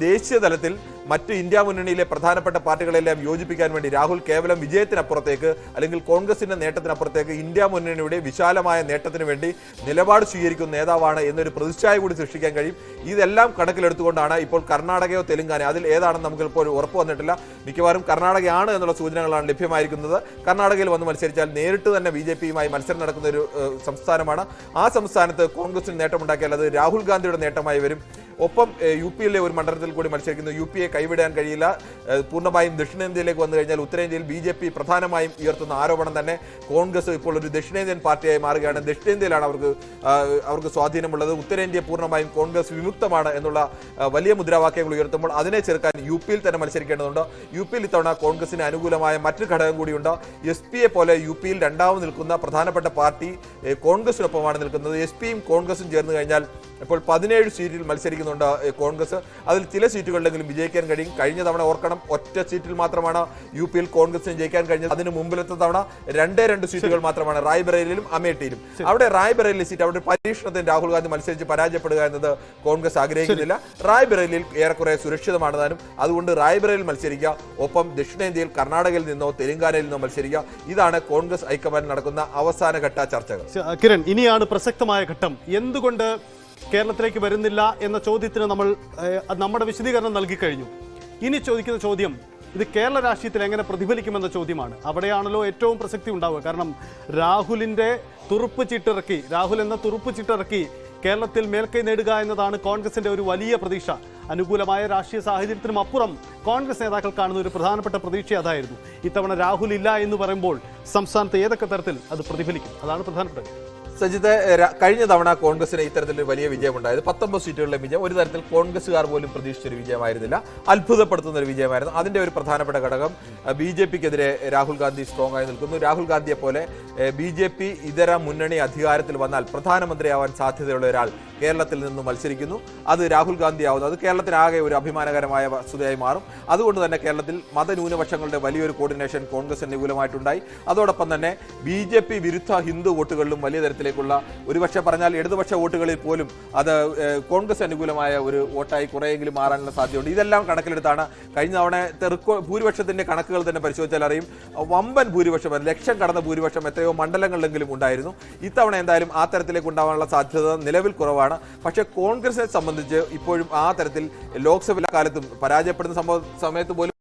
ദേശീയ തലത്തിൽ മറ്റ് ഇന്ത്യ മുന്നണിയിലെ പ്രധാനപ്പെട്ട പാർട്ടികളെല്ലാം യോജിപ്പിക്കാൻ വേണ്ടി രാഹുൽ കേവലം വിജയത്തിനപ്പുറത്തേക്ക് അല്ലെങ്കിൽ കോൺഗ്രസിന്റെ നേട്ടത്തിനപ്പുറത്തേക്ക് ഇന്ത്യ മുന്നണിയുടെ വിശാലമായ നേട്ടത്തിന് വേണ്ടി നിലപാട് സ്വീകരിക്കുന്ന നേതാവാണ് എന്നൊരു പ്രതിച്ഛായ കൂടി സൃഷ്ടിക്കാൻ കഴിയും. ഇതെല്ലാം കണക്കിലെടുത്തുകൊണ്ടാണ് ഇപ്പോൾ കർണാടകയോ തെലങ്കാനയോ അതിൽ ഏതാണെന്ന് നമുക്ക് ഇപ്പോൾ ഉറപ്പ് വന്നിട്ടില്ല. മിക്കവാറും കർണാടകയാണ് എന്നുള്ള സൂചനകളാണ് ലഭ്യമായിരിക്കുന്നത്. കർണാടകയിൽ വന്ന് മത്സരിച്ചാൽ നേരിട്ട് തന്നെ ബി.ജെ.പിയുമായി മത്സരം നടക്കുന്ന ഒരു സംസ്ഥാനമാണ്. ആ സംസ്ഥാനത്ത് കോൺഗ്രസിന് നേട്ടമുണ്ടാക്കിയാൽ അത് രാഹുൽ ഗാന്ധിയുടെ നേട്ടമായി വരും. ഒപ്പം UP-യിലെ ഒരു മണ്ഡലത്തിൽ കൂടി മത്സരിക്കുന്നു. UP-യെ കൈവിടാൻ കഴിയില്ല. പൂർണ്ണമായും ദക്ഷിണേന്ത്യയിലേക്ക് വന്നു കഴിഞ്ഞാൽ ഉത്തരേന്ത്യയിൽ ബി.ജെ.പി പ്രധാനമായും ഉയർത്തുന്ന ആരോപണം തന്നെ കോൺഗ്രസ് ഇപ്പോൾ ഒരു ദക്ഷിണേന്ത്യൻ പാർട്ടിയായി മാറുകയാണ്. ദക്ഷിണേന്ത്യയിലാണ് അവർക്ക് സ്വാധീനമുള്ളത്. ഉത്തരേന്ത്യ പൂർണ്ണമായും കോൺഗ്രസ് വിമുക്തമാണ് എന്നുള്ള വലിയ മുദ്രാവാക്യങ്ങൾ ഉയർത്തുമ്പോൾ അതിനെ ചെറുക്കാൻ UP-യിൽ തന്നെ മത്സരിക്കേണ്ടതുണ്ട്. UP-യിൽ ഇത്തവണ കോൺഗ്രസിന് അനുകൂലമായ മറ്റൊരു ഘടകം കൂടിയുണ്ട്. SP-യെ പോലെ UP-യിൽ രണ്ടാമത് നിൽക്കുന്ന പ്രധാനപ്പെട്ട പാർട്ടി കോൺഗ്രസിനൊപ്പമാണ് നിൽക്കുന്നത്. SP-യും കോൺഗ്രസും ചേർന്ന് കഴിഞ്ഞാൽ ഇപ്പോൾ 17 സീറ്റിൽ മത്സരിക്കുന്നുണ്ട് കോൺഗ്രസ്. അതിൽ ചില സീറ്റുകളിലെങ്കിലും വിജയിക്കാൻ കഴിയും. കഴിഞ്ഞ തവണ ഓർക്കണം, ഒറ്റ സീറ്റിൽ മാത്രമാണ് UP-യിൽ കോൺഗ്രസിന് ജയിക്കാൻ കഴിഞ്ഞത്. അതിന് മുമ്പിലത്തെ തവണ 2 സീറ്റുകൾ മാത്രമാണ്, റായ്ബറേലിയിലും അമേഠിയിലും. അവിടെ റായ്ബറേലി സീറ്റ് അവിടെ പരീക്ഷണത്തിന് രാഹുൽ ഗാന്ധി മത്സരിച്ച് പരാജയപ്പെടുക എന്നത് കോൺഗ്രസ് ആഗ്രഹിക്കുന്നില്ല. റായ്ബറേലിയിൽ ഏറെക്കുറെ സുരക്ഷിതമാണ് താനും. അതുകൊണ്ട് റായ്ബറേലിൽ മത്സരിക്കുക, ഒപ്പം ദക്ഷിണേന്ത്യയിൽ കർണാടകയിൽ നിന്നോ തെലങ്കാനയിൽ നിന്നോ മത്സരിക്കുക. ഇതാണ് കോൺഗ്രസ് ഹൈക്കമാൻഡിൽ നടക്കുന്ന അവസാനഘട്ട ചർച്ചകൾ. കിരൺ, ഇനിയാണ് പ്രസക്തമായ ഘട്ടം. എന്തുകൊണ്ട് കേരളത്തിലേക്ക് വരുന്നില്ല എന്ന ചോദ്യത്തിന് നമ്മൾ നമ്മുടെ വിശദീകരണം നൽകി കഴിഞ്ഞു. ഇനി ചോദിക്കുന്ന ചോദ്യം ഇത് കേരള രാഷ്ട്രീയത്തിൽ എങ്ങനെ പ്രതിഫലിക്കുമെന്ന ചോദ്യമാണ്. അവിടെയാണല്ലോ ഏറ്റവും പ്രസക്തി ഉണ്ടാവുക. കാരണം രാഹുൽ എന്ന തുറുപ്പ് ചിട്ടിറക്കി കേരളത്തിൽ മേൽക്കൈ നേടുക എന്നതാണ് കോൺഗ്രസിന്റെ ഒരു വലിയ പ്രതീക്ഷ. അനുകൂലമായ രാഷ്ട്രീയ സാഹചര്യത്തിനും അപ്പുറം കോൺഗ്രസ് നേതാക്കൾ കാണുന്ന ഒരു പ്രധാനപ്പെട്ട പ്രതീക്ഷ അതായിരുന്നു. ഇത്തവണ രാഹുൽ ഇല്ല എന്ന് പറയുമ്പോൾ സംസ്ഥാനത്ത് ഏതൊക്കെ തരത്തിൽ അത് പ്രതിഫലിക്കും? അതാണ് പ്രധാനപ്പെട്ടത്. സജിത്ത്, കഴിഞ്ഞ തവണ കോൺഗ്രസിന് ഇത്തരത്തിലൊരു വലിയ വിജയമുണ്ടായത് 19 സീറ്റുകളിലെ വിജയം ഒരു തരത്തിൽ കോൺഗ്രസുകാർ പോലും പ്രതീക്ഷിച്ചൊരു വിജയമായിരുന്നില്ല. അത്ഭുതപ്പെടുത്തുന്ന ഒരു വിജയമായിരുന്നു. അതിന്റെ ഒരു പ്രധാനപ്പെട്ട ഘടകം ബി.ജെ.പിക്കെതിരെ രാഹുൽ ഗാന്ധി സ്ട്രോങ് ആയി നിൽക്കുന്നു. രാഹുൽ ഗാന്ധിയെ പോലെ ബി.ജെ.പി ഇതര മുന്നണി അധികാരത്തിൽ വന്നാൽ പ്രധാനമന്ത്രിയാവാൻ സാധ്യതയുള്ള ഒരാൾ കേരളത്തിൽ നിന്ന് മത്സരിക്കുന്നു. അത് രാഹുൽ ഗാന്ധി ആവുന്നു. അത് കേരളത്തിനാകെ ഒരു അഭിമാനകരമായ വസ്തുതയായി മാറും. അതുകൊണ്ട് തന്നെ കേരളത്തിൽ മതന്യൂനപക്ഷങ്ങളുടെ വലിയൊരു കോർഡിനേഷൻ കോൺഗ്രസ് അനുകൂലമായിട്ടുണ്ടായി. അതോടൊപ്പം തന്നെ ബി.ജെ.പി വിരുദ്ധ ഹിന്ദു വോട്ടുകളിലും വലിയ തരത്തിലേക്കുള്ള ഒരുപക്ഷെ പറഞ്ഞാൽ ഇടതുപക്ഷ വോട്ടുകളിൽ പോലും അത് കോൺഗ്രസ് അനുകൂലമായ ഒരു വോട്ടായി കുറെയെങ്കിലും മാറാനുള്ള സാധ്യതയുണ്ട്. ഇതെല്ലാം കണക്കിലെടുത്താണ് കഴിഞ്ഞ തവണത്തെ ഭൂരിപക്ഷത്തിന്റെ കണക്കുകൾ തന്നെ പരിശോധിച്ചാൽ അറിയും വമ്പൻ ഭൂരിപക്ഷം, ലക്ഷം കടന്ന ഭൂരിപക്ഷം എത്രയോ മണ്ഡലങ്ങളിലെങ്കിലും ഉണ്ടായിരുന്നു. ഇത്തവണ എന്തായാലും ആ തരത്തിലേക്ക് ഉണ്ടാവാനുള്ള സാധ്യത നിലവിൽ കുറവാണ്. പക്ഷെ കോൺഗ്രസിനെ സംബന്ധിച്ച് ഇപ്പോഴും ആ തരത്തിൽ ലോക്സഭയിലെ കാലത്തും പരാജയപ്പെടുന്ന സമയത്ത് പോലും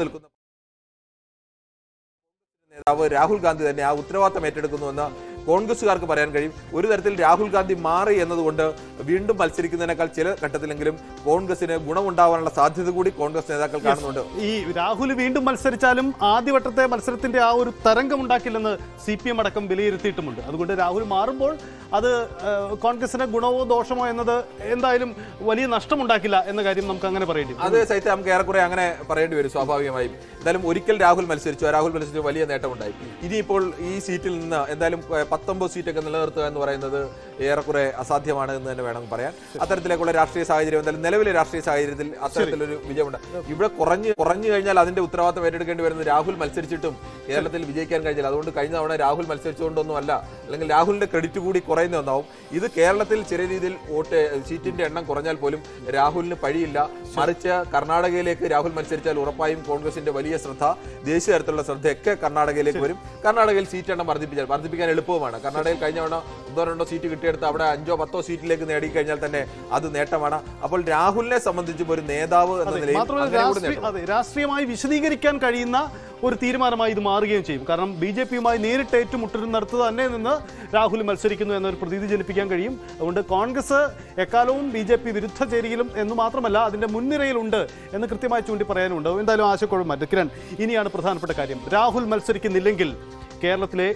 നിൽക്കുന്ന നേതാവ് രാഹുൽ ഗാന്ധി തന്നെ ആ ഉത്തരവാദിത്തം ഏറ്റെടുക്കുന്നുവെന്ന് കോൺഗ്രസുകാർക്ക് പറയാൻ കഴിയും. ഒരു തരത്തിൽ രാഹുൽ ഗാന്ധി മാറി എന്നതുകൊണ്ട് വീണ്ടും മത്സരിക്കുന്നതിനേക്കാൾ ചില ഘട്ടത്തിലെങ്കിലും കോൺഗ്രസിന് ഗുണമുണ്ടാവാനുള്ള സാധ്യത കൂടി കോൺഗ്രസ് നേതാക്കൾ കാണുന്നുണ്ട്. ഈ രാഹുൽ വീണ്ടും മത്സരിച്ചാലും ആദ്യവട്ടത്തെ മത്സരത്തിന്റെ ആ ഒരു തരംഗം ഉണ്ടാക്കില്ലെന്ന് CPM അടക്കം വിലയിരുത്തിയിട്ടുമുണ്ട്. അതുകൊണ്ട് രാഹുൽ മാറുമ്പോൾ അത് കോൺഗ്രസിന് ഗുണമോ ദോഷമോ എന്നത് എന്തായാലും വലിയ നഷ്ടമുണ്ടാക്കില്ല എന്ന കാര്യം നമുക്ക് അങ്ങനെ പറയേണ്ടി വരും. അത് സഹിതം നമുക്ക് ഏറെക്കുറെ അങ്ങനെ പറയേണ്ടി വരും സ്വാഭാവികമായും. എന്തായാലും ഒരിക്കൽ രാഹുൽ മത്സരിച്ചു വലിയ നേട്ടമുണ്ടായി. ഇനിയിപ്പോൾ ഈ സീറ്റിൽ നിന്ന് എന്തായാലും 19 സീറ്റൊക്കെ നിലനിർത്തുക എന്ന് പറയുന്നത് ഏറെക്കുറെ അസാധ്യമാണ് എന്ന് തന്നെ വേണം പറയാൻ. അത്തരത്തിലേക്കുള്ള രാഷ്ട്രീയ സാഹചര്യം എന്തായാലും നിലവിലെ രാഷ്ട്രീയ സാഹചര്യത്തിൽ അത്തരത്തിലൊരു വിജയമുണ്ട്. ഇവിടെ കുറഞ്ഞു കഴിഞ്ഞാൽ അതിന്റെ ഉത്തരവാദിത്തം ഏറ്റെടുക്കേണ്ടി വരുന്നത് രാഹുൽ മത്സരിച്ചിട്ടും കേരളത്തിൽ വിജയിക്കാൻ കഴിഞ്ഞില്ല. അതുകൊണ്ട് കഴിഞ്ഞ തവണ രാഹുൽ മത്സരിച്ചുകൊണ്ടൊന്നും അല്ല, അല്ലെങ്കിൽ രാഹുലിന്റെ ക്രെഡിറ്റ് കൂടി കുറയുന്ന ഒന്നാവും. ഇത് കേരളത്തിൽ ചെറിയ രീതിയിൽ സീറ്റിന്റെ എണ്ണം കുറഞ്ഞാൽ പോലും രാഹുലിന് പഴിയില്ല. മറിച്ച് കർണാടകയിലേക്ക് രാഹുൽ മത്സരിച്ചാൽ ഉറപ്പായും കോൺഗ്രസിന്റെ വലിയ ശ്രദ്ധ, ദേശീയ തലത്തിലുള്ള ശ്രദ്ധയൊക്കെ കർണാടകയിലേക്ക് വരും. കർണാടകയിൽ സീറ്റ് എണ്ണം വർദ്ധിപ്പിക്കാൻ എളുപ്പവും നേട്ടവുമാണ്. കർണാടകയിൽ കഴിഞ്ഞ തവണ 1-2 സീറ്റ് കിട്ടിയെടുത്ത് അവിടെ 5-10 സീറ്റിലേക്ക് നേടിക്കഴിഞ്ഞാൽ തന്നെ അത് നേട്ടമാണ്. അപ്പോൾ രാഹുലിനെ സംബന്ധിച്ചും ഒരു നേതാവ് എന്ന നിലയിൽ രാഷ്ട്രീയമായി വിശദീകരിക്കാൻ കഴിയുന്ന ഒരു തീരുമാനമായി ഇത് മാറുകയും ചെയ്യും. കാരണം BJP-യുമായി നേരിട്ട് ഏറ്റുമുട്ടുന്നിടത്ത് തന്നെ നിന്ന് രാഹുൽ മത്സരിക്കുന്നു എന്നൊരു പ്രതീതി ജനിപ്പിക്കാൻ കഴിയും. അതുകൊണ്ട് കോൺഗ്രസ് എക്കാലവും BJP വിരുദ്ധ ചേരിയിലും എന്ന് മാത്രമല്ല അതിന്റെ മുൻനിരയിലുണ്ട് എന്ന് കൃത്യമായി ചൂണ്ടി പറയാനുണ്ട്. എന്തായാലും ആശയക്കുഴപ്പമില്ല. കിരൺ, ഇനിയാണ് പ്രധാനപ്പെട്ട കാര്യം. രാഹുൽ മത്സരിക്കുന്നില്ലെങ്കിൽ കേരളത്തിലെ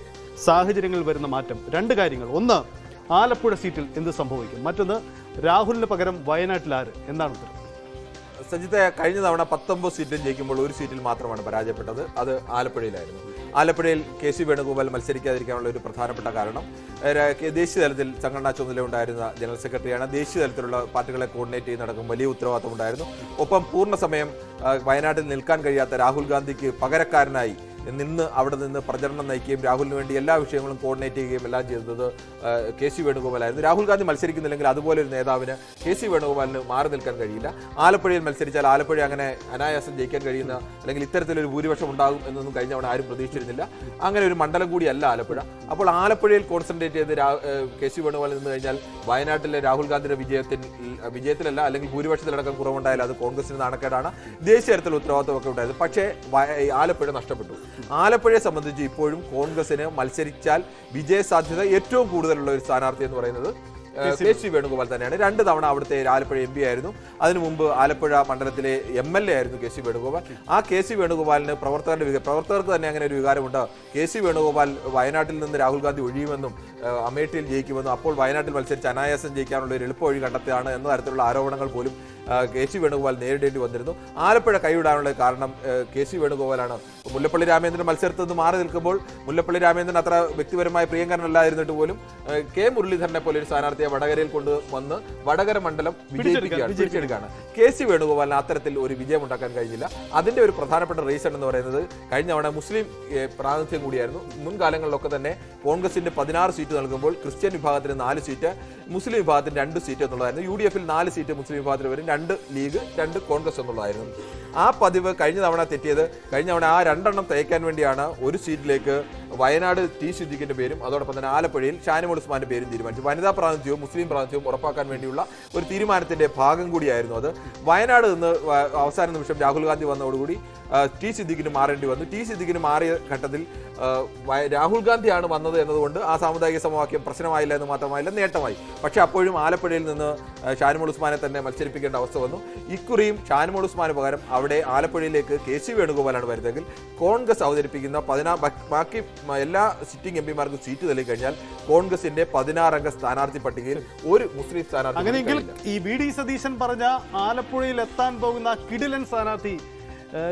സാഹചര്യങ്ങളിൽ വരുന്ന മാറ്റം. 2 കാര്യങ്ങൾ. ഒന്ന്, ആലപ്പുഴ സീറ്റിൽ എന്ത് സംഭവിക്കും? മറ്റൊന്ന്, രാഹുലിന് പകരം വയനാട്ടിൽ ആര്? എന്താണ് ഉത്തരം? സജിത്തെ, കഴിഞ്ഞ തവണ 19 സീറ്റിൽ ജയിക്കുമ്പോൾ 1 സീറ്റിൽ മാത്രമാണ് പരാജയപ്പെട്ടത്. അത് ആലപ്പുഴയിലായിരുന്നു. ആലപ്പുഴയിൽ KC വേണുഗോപാൽ മത്സരിക്കാതിരിക്കാനുള്ള ഒരു പ്രധാനപ്പെട്ട കാരണം ദേശീയ തലത്തിൽ സംഘടനാ ചുമതല ഉണ്ടായിരുന്ന ജനറൽ സെക്രട്ടറിയാണ്. ദേശീയ തലത്തിലുള്ള പാർട്ടികളെ കോർഡിനേറ്റ് ചെയ്ത് നടക്കും വലിയ ഉത്തരവാദിത്തം ഉണ്ടായിരുന്നു. ഒപ്പം പൂർണ്ണസമയം വയനാട്ടിൽ നിൽക്കാൻ കഴിയാത്ത രാഹുൽ ഗാന്ധിക്ക് പകരക്കാരനായി നിന്ന് അവിടെ നിന്ന് പ്രചരണം നയിക്കുകയും രാഹുലിന് വേണ്ടി എല്ലാ വിഷയങ്ങളും കോർഡിനേറ്റ് ചെയ്യുകയും എല്ലാം ചെയ്തത് KC വേണുഗോപാലായിരുന്നു. രാഹുൽ ഗാന്ധി മത്സരിക്കുന്നില്ലെങ്കിൽ അതുപോലെ ഒരു നേതാവിന് KC വേണുഗോപാലിന് മാറി നിൽക്കാൻ കഴിയില്ല. ആലപ്പുഴയിൽ മത്സരിച്ചാൽ ആലപ്പുഴ അങ്ങനെ അനായാസം ജയിക്കാൻ കഴിയുന്ന അല്ലെങ്കിൽ ഇത്തരത്തിലൊരു ഭൂരിപക്ഷം ഉണ്ടാകും എന്നൊന്നും കഴിഞ്ഞ തവണ ആരും പ്രതീക്ഷിച്ചിരുന്നില്ല. അങ്ങനെ ഒരു മണ്ഡലം കൂടിയല്ല ആലപ്പുഴ. അപ്പോൾ ആലപ്പുഴയിൽ കോൺസെൻട്രേറ്റ് ചെയ്ത് KC വേണുഗോപാൽ നിന്ന് കഴിഞ്ഞാൽ വയനാട്ടിലെ രാഹുൽ ഗാന്ധിയുടെ വിജയത്തിലല്ല അല്ലെങ്കിൽ ഭൂരിപക്ഷത്തിലടക്കം കുറവുണ്ടായാലും അത് കോൺഗ്രസിന് നാണക്കേടാണ്. ദേശീയ തലത്തിൽ ഉത്തരവാദിത്തമൊക്കെ ഉണ്ടായത്. പക്ഷേ ആലപ്പുഴ നഷ്ടപ്പെട്ടു. ആലപ്പുഴയെ സംബന്ധിച്ച് ഇപ്പോഴും കോൺഗ്രസിന് മത്സരിച്ചാൽ വിജയ സാധ്യത ഏറ്റവും കൂടുതലുള്ള ഒരു സ്ഥാനാർത്ഥി എന്ന് പറയുന്നത് KC വേണുഗോപാൽ തന്നെയാണ്. 2 തവണ അവിടുത്തെ ആലപ്പുഴ MP ആയിരുന്നു. അതിനു മുമ്പ് ആലപ്പുഴ മണ്ഡലത്തിലെ MLA ആയിരുന്നു KC വേണുഗോപാൽ. ആ KC വേണുഗോപാലിന് പ്രവർത്തകർക്ക് തന്നെ അങ്ങനെ ഒരു വികാരമുണ്ട്. KC വേണുഗോപാൽ വയനാട്ടിൽ നിന്ന് രാഹുൽ ഗാന്ധി ഒഴിയുമെന്നും അമേഠിയിൽ ജയിക്കുമെന്നും അപ്പോൾ വയനാട്ടിൽ മത്സരിച്ച് അനായാസം ജയിക്കാനുള്ള ഒരു എളുപ്പ വഴി കണ്ടെത്തുകയാണ് എന്ന തരത്തിലുള്ള ആരോപണങ്ങൾ പോലും KC വേണുഗോപാൽ നേരിടേണ്ടി വന്നിരുന്നു. ആലപ്പുഴ കൈവിടാനുള്ള കാരണം KC വേണുഗോപാലാണ്. മുല്ലപ്പള്ളി രാമചന്ദ്രൻ മത്സരത്തിൽ നിന്ന് മാറി നിൽക്കുമ്പോൾ മുല്ലപ്പള്ളി രാമചന്ദ്രൻ അത്ര വ്യക്തിപരമായ പ്രിയങ്കരനല്ലായിരുന്നിട്ട് പോലും K മുരളീധരനെ പോലെ ഒരു സ്ഥാനാർത്ഥിയെ വടകരയിൽ കൊണ്ടുവന്ന് വടകര മണ്ഡലം വിജയിപ്പിക്കുകയാണ്. KC വേണുഗോപാലിന് അത്തരത്തിൽ ഒരു വിജയം ഉണ്ടാക്കാൻ കഴിഞ്ഞില്ല. അതിന്റെ ഒരു പ്രധാനപ്പെട്ട റീസൺ എന്ന് പറയുന്നത് കഴിഞ്ഞ തവണ മുസ്ലിം പ്രാതിനിധ്യം കൂടിയായിരുന്നു. മുൻകാലങ്ങളിലൊക്കെ തന്നെ കോൺഗ്രസിന്റെ 16 സീറ്റ് നൽകുമ്പോൾ ക്രിസ്ത്യൻ വിഭാഗത്തിന് 4 സീറ്റ്, മുസ്ലിം വിഭാഗത്തിന് 2 സീറ്റ് എന്നുള്ളതായിരുന്നു. UDF-ൽ 4 സീറ്റ് മുസ്ലിം വിഭാഗത്തിന് വരും, 2 ലീഗ് 2 കോൺഗ്രസ് എന്നുള്ളതായിരുന്നു. ആ പതിവ് കഴിഞ്ഞ തവണ തെറ്റിയത്. കഴിഞ്ഞ തവണ ആ 2 എണ്ണം തയ്ക്കാൻ വേണ്ടിയാണ് ഒരു സീറ്റിലേക്ക് വയനാട് T സിദ്ദിഖിന്റെ പേരും അതോടൊപ്പം തന്നെ ആലപ്പുഴയിൽ ഷാനിമോൾ ഉസ്മാന്റെ പേരും തീരുമാനിച്ചു. വനിതാ പ്രാതിനിധ്യവും മുസ്ലിം പ്രാതിനിധ്യവും ഉറപ്പാക്കാൻ വേണ്ടിയുള്ള ഒരു തീരുമാനത്തിന്റെ ഭാഗം കൂടിയായിരുന്നു അത്. വയനാട് നിന്ന് അവസാന നിമിഷം രാഹുൽ ഗാന്ധി വന്നതോടുകൂടി T സിദ്ദിഖിന് മാറേണ്ടി വന്നു. T സിദ്ദിഖിന് മാറിയ ഘട്ടത്തിൽ രാഹുൽ ഗാന്ധിയാണ് വന്നത് എന്നതുകൊണ്ട് ആ സാമുദായിക സമവാക്യം പ്രശ്നമായില്ല എന്ന് മാത്രമായില്ല, നേട്ടമായി. പക്ഷെ അപ്പോഴും ആലപ്പുഴയിൽ നിന്ന് ഷാനിമോൾ ഉസ്മാനെ തന്നെ മത്സരിപ്പിക്കേണ്ട അവസ്ഥ വന്നു. ഇക്കുറിയും ഷാനിമോൾ ഉസ്മാന് പകരം അവിടെ ആലപ്പുഴയിലേക്ക് KC വേണുഗോപാലാണ് വരുന്നതെങ്കിൽ കോൺഗ്രസ് അവതരിപ്പിക്കുന്ന ബാക്കി എല്ലാ സിറ്റിംഗ് MP-മാർക്കും സീറ്റ് തെളിയിക്കഴിഞ്ഞാൽ കോൺഗ്രസിന്റെ 16-അംഗ സ്ഥാനാർത്ഥി പട്ടികയിൽ ഒരു മുസ്ലിം സ്ഥാനാർത്ഥി. അങ്ങനെയെങ്കിൽ ഈ VD സതീശൻ പറഞ്ഞ ആലപ്പുഴയിൽ എത്താൻ പോകുന്ന കിടിലൻ സ്ഥാനാർത്ഥി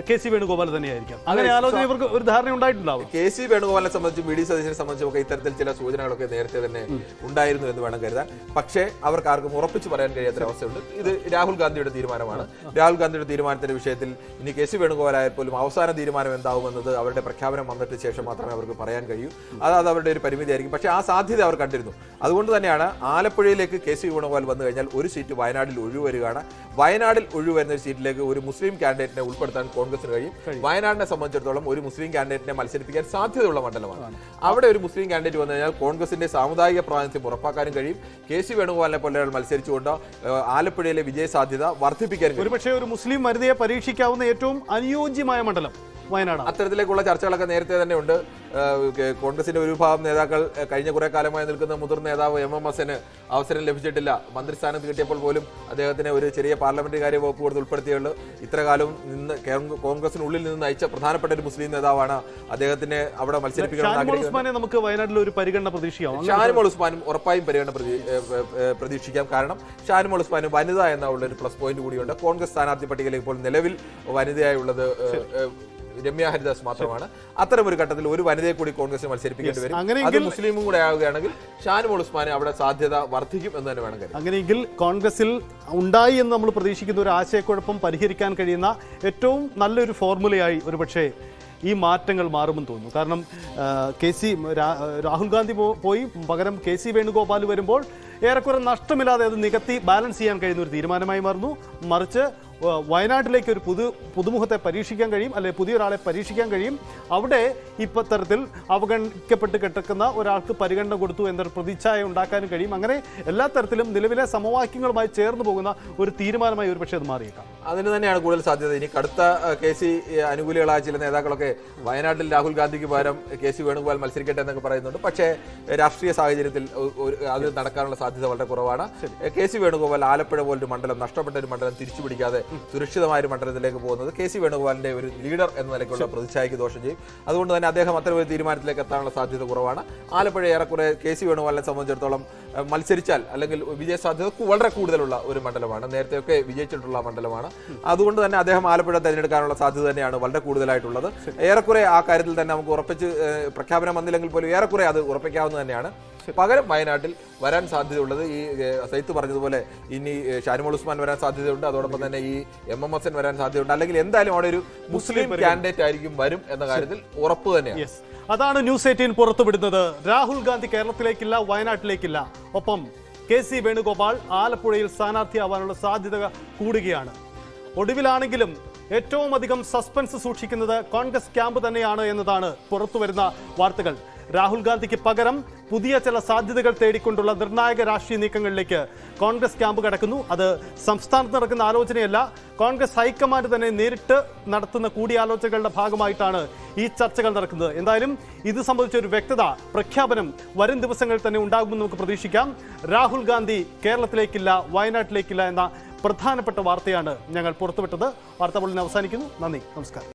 KC വേണുഗോപാൽ തന്നെയായിരിക്കാം. അങ്ങനെ ആലോചന ഇവർക്ക് ഒരു ധാരണ ഉണ്ടായിട്ടുണ്ടാവും. KC വേണുഗോപാലിനെ സംബന്ധിച്ചും VD സതീശനെ സംബന്ധിച്ചും ഇത്തരത്തിൽ ചില സൂചനകളൊക്കെ നേരത്തെ തന്നെ ഉണ്ടായിരുന്നു എന്ന് വേണം കരുതാൻ. പക്ഷേ അവർക്ക് ആർക്കും ഉറപ്പിച്ച് പറയാൻ കഴിയാത്തൊരവസ്ഥയുണ്ട്. ഇത് രാഹുൽ ഗാന്ധിയുടെ തീരുമാനമാണ്. രാഹുൽ ഗാന്ധിയുടെ തീരുമാനത്തിന്റെ വിഷയത്തിൽ ഇനി KC വേണുഗോപാലായാൽ പോലും അവസാന തീരുമാനം എന്താവുമെന്നത് അവരുടെ പ്രഖ്യാപനം വന്നിട്ട് ശേഷം മാത്രമേ അവർക്ക് പറയാൻ കഴിയൂ. അത് അവരുടെ ഒരു പരിമിതിയായിരിക്കും. പക്ഷേ ആ സാധ്യത അവർ കണ്ടിരുന്നു. അതുകൊണ്ട് തന്നെയാണ് ആലപ്പുഴയിലേക്ക് KC വേണുഗോപാൽ വന്നു കഴിഞ്ഞാൽ ഒരു സീറ്റ് വയനാട്ടിൽ ഒഴിവരുകയാണ്. വയനാട്ടിൽ ഒഴിവരുന്ന സീറ്റിലേക്ക് ഒരു മുസ്ലിം കാൻഡിഡേറ്റിനെ ഉൾപ്പെടുത്താൻ കോൺഗ്രസിന് കഴിയും. വയനാടിനെ സംബന്ധിച്ചിടത്തോളം ഒരു മുസ്ലിം കാൻഡിഡേറ്റിനെ മത്സരിപ്പിക്കാൻ സാധ്യതയുള്ള മണ്ഡലമാണ്. അവിടെ ഒരു മുസ്ലിം കാൻഡിഡേറ്റ് വന്നു കഴിഞ്ഞാൽ കോൺഗ്രസിന്റെ സാമുദായിക പ്രാതിനിധ്യം ഉറപ്പാക്കാനും കഴിയും. KC വേണുഗോപാലിനെ പോലെ മത്സരിച്ചുകൊണ്ട് ആലപ്പുഴയിലെ വിജയ സാധ്യത വർദ്ധിപ്പിക്കാൻ കഴിയും. ഒരുപക്ഷെ ഒരു മുസ്ലിം വനിതയെ പരീക്ഷിക്കാവുന്ന ഏറ്റവും അനുയോജ്യമായ മണ്ഡലം വയനാട്. അത്തരത്തിലേക്കുള്ള ചർച്ചകളൊക്കെ നേരത്തെ തന്നെ ഉണ്ട്. കോൺഗ്രസിന്റെ ഒരു വിഭാഗം നേതാക്കൾ കഴിഞ്ഞ കുറെ കാലമായി നിൽക്കുന്ന മുതിർന്ന നേതാവ് MMSന് അവസരം ലഭിച്ചിട്ടില്ല. മന്ത്രിസ്ഥാനത്ത് കിട്ടിയപ്പോൾ പോലും അദ്ദേഹത്തിന് ഒരു ചെറിയ പാർലമെന്ററി കാര്യ വകുപ്പ് കൊടുത്ത് ഉൾപ്പെടുത്തിയുള്ളൂ. ഇത്രകാലം നിന്ന് കോൺഗ്രസിനുള്ളിൽ നിന്ന് നയിച്ച പ്രധാനപ്പെട്ട ഒരു മുസ്ലിം നേതാവാണ്. അദ്ദേഹത്തിന് അവിടെ മത്സരിപ്പിക്കണം. നമുക്ക് വയനാട്ടിൽ ഒരു പരിഗണന പ്രതീക്ഷിക്കാം. ഷാനിമോൾ ഉസ്മാനും ഉറപ്പായും പരിഗണന പ്രതീക്ഷിക്കാം. കാരണം ഷാനിമോൾ ഉസ്മാനും വനിത എന്നുള്ള ഒരു പ്ലസ് പോയിന്റ് കൂടിയുണ്ട്. കോൺഗ്രസ് സ്ഥാനാർത്ഥി പട്ടികയിൽ ഇപ്പോൾ നിലവിൽ വനിതയായുള്ളത് രമ്യ ഹരിദാസ് മാത്രമാണ്. അത്തരം ഒരു ഘട്ടത്തിൽ ഒരു വനിതയെ കൂടി കോൺഗ്രസ് മത്സരിപ്പിക്കേണ്ടി വരും. അത് മുസ്ലിമും കൂടെ ആവുകയാണെങ്കിൽ ഷാനിമോൾ ഉസ്മാനെ അവിടെ സാധ്യത വർദ്ധിക്കും എന്ന് തന്നെ വേണം കരുതാൻ. അങ്ങനെയെങ്കിൽ കോൺഗ്രസിൽ ഉണ്ടായി എന്ന് നമ്മൾ പ്രതീക്ഷിക്കുന്ന ഒരു ആശയക്കുഴപ്പം പരിഹരിക്കാൻ കഴിയുന്ന ഏറ്റവും നല്ലൊരു ഫോർമുലയായി ഒരുപക്ഷെ ഈ മാറ്റങ്ങൾ മാറുമെന്ന് തോന്നുന്നു. കാരണം രാഹുൽ ഗാന്ധി പോയി പകരം KC വേണുഗോപാൽ വരുമ്പോൾ ഏറെക്കുറെ നഷ്ടമില്ലാതെ അത് നികത്തി ബാലൻസ് ചെയ്യാൻ കഴിയുന്ന ഒരു തീരുമാനമായി മാറുന്നു. മറിച്ച് വയനാട്ടിലേക്ക് ഒരു പുതുമുഖത്തെ പരീക്ഷിക്കാൻ കഴിയും, അല്ലെങ്കിൽ പുതിയൊരാളെ പരീക്ഷിക്കാൻ കഴിയും. അവിടെ ഇപ്പോൾ തരത്തിൽ അവഗണിക്കപ്പെട്ട് കിടക്കുന്ന ഒരാൾക്ക് പരിഗണന കൊടുത്തു എന്നൊരു പ്രതിച്ഛായ ഉണ്ടാക്കാനും കഴിയും. അങ്ങനെ എല്ലാ തരത്തിലും നിലവിലെ സമവാക്യങ്ങളുമായി ചേർന്ന് പോകുന്ന ഒരു തീരുമാനമായി ഒരുപക്ഷെ അത് മാറിയേക്കാം. അതിന് തന്നെയാണ് കൂടുതൽ സാധ്യത. ഇനി കടുത്ത KC അനുകൂലികളായ ചില നേതാക്കളൊക്കെ വയനാട്ടിൽ രാഹുൽ ഗാന്ധിക്ക് പകരം KC വേണുഗോപാൽ മത്സരിക്കട്ടെ എന്നൊക്കെ പറയുന്നുണ്ട്. പക്ഷേ രാഷ്ട്രീയ സാഹചര്യത്തിൽ അത് നടക്കാനുള്ള സാധ്യത വളരെ കുറവാണ്. KC വേണുഗോപാൽ ആലപ്പുഴ പോലൊരു മണ്ഡലം, നഷ്ടപ്പെട്ട ഒരു മണ്ഡലം തിരിച്ചു പിടിക്കാതെ സുരക്ഷിതമായ ഒരു മണ്ഡലത്തിലേക്ക് പോകുന്നത് KC വേണുഗോപാലിന്റെ ഒരു ലീഡർ എന്ന നിലയ്ക്കുള്ള പ്രതിച്ഛായക്ക് ദോഷം ചെയ്യും. അതുകൊണ്ട് തന്നെ അദ്ദേഹം അത്തരം ഒരു തീരുമാനത്തിലേക്ക് എത്താനുള്ള സാധ്യത കുറവാണ്. ആലപ്പുഴ ഏറെക്കുറെ KC വേണുഗോപാലിനെ സംബന്ധിച്ചിടത്തോളം മത്സരിച്ചാൽ അല്ലെങ്കിൽ വിജയ സാധ്യത വളരെ കൂടുതലുള്ള ഒരു മണ്ഡലമാണ്. നേരത്തെയൊക്കെ വിജയിച്ചിട്ടുള്ള മണ്ഡലമാണ്. അതുകൊണ്ട് തന്നെ അദ്ദേഹം ആലപ്പുഴ തിരഞ്ഞെടുക്കാനുള്ള സാധ്യത തന്നെയാണ് വളരെ കൂടുതലായിട്ടുള്ളത്. ഏറെക്കുറെ ആ കാര്യത്തിൽ തന്നെ നമുക്ക് ഉറപ്പിച്ച് പ്രഖ്യാപനം വന്നില്ലെങ്കിൽ പോലും ഏറെക്കുറെ അത് ഉറപ്പിക്കാവുന്നത് തന്നെയാണ്. പകരം വയനാട്ടിൽ വരാൻ സാധ്യതയുള്ളത് ഈ സൈത്ത് പറഞ്ഞതുപോലെ ഇനി ഷാനിമോൾ ഉസ്മാൻ വരാൻ സാധ്യതയുണ്ട്. അതോടൊപ്പം തന്നെ ഈ MMSN വരാൻ സാധ്യതയുണ്ട്. അല്ലെങ്കിൽ എന്തായാലും അവിടെ ഒരു മുസ്ലിം കാൻഡിഡേറ്റ് ആയിരിക്കും വരും എന്ന കാര്യത്തിൽ ഉറപ്പ് തന്നെയാണ്. അതാണ് ന്യൂസ് 18 പുറത്തുവിടുന്നത്. രാഹുൽ ഗാന്ധി കേരളത്തിലേക്കില്ല, വയനാട്ടിലേക്കില്ല. ഒപ്പം KC വേണുഗോപാൽ ആലപ്പുഴയിൽ സ്ഥാനാർത്ഥിയാവാനുള്ള സാധ്യത കൂടുകയാണ്. ഒടുവിലാണെങ്കിലും ഏറ്റവും അധികം സസ്പെൻസ് സൂക്ഷിക്കുന്നത് കോൺഗ്രസ് ക്യാമ്പ് തന്നെയാണ് എന്നതാണ് പുറത്തുവരുന്ന വാർത്തകൾ. രാഹുൽ ഗാന്ധിക്ക് പകരം പുതിയ ചില സാധ്യതകൾ തേടിക്കൊണ്ടുള്ള നിർണായക രാഷ്ട്രീയ നീക്കങ്ങളിലേക്ക് കോൺഗ്രസ് ക്യാമ്പ് കടക്കുന്നു. അത് സംസ്ഥാനത്ത് നടക്കുന്ന ആലോചനയല്ല, കോൺഗ്രസ് ഹൈക്കമാൻഡ് തന്നെ നേരിട്ട് നടത്തുന്ന കൂടിയാലോചനകളുടെ ഭാഗമായിട്ടാണ് ഈ ചർച്ചകൾ നടക്കുന്നത്. എന്തായാലും ഇത് സംബന്ധിച്ചൊരു വ്യക്തത, പ്രഖ്യാപനം വരും ദിവസങ്ങളിൽ തന്നെ ഉണ്ടാകുമെന്ന് നമുക്ക് പ്രതീക്ഷിക്കാം. രാഹുൽ ഗാന്ധി കേരളത്തിലേക്കില്ല, വയനാട്ടിലേക്കില്ല എന്ന പ്രധാനപ്പെട്ട വാർത്തയാണ് ഞങ്ങൾ പുറത്തുവിട്ടത്. വാർത്താ ബുള്ളറ്റിൻ അവസാനിക്കുന്നു. നന്ദി, നമസ്കാരം.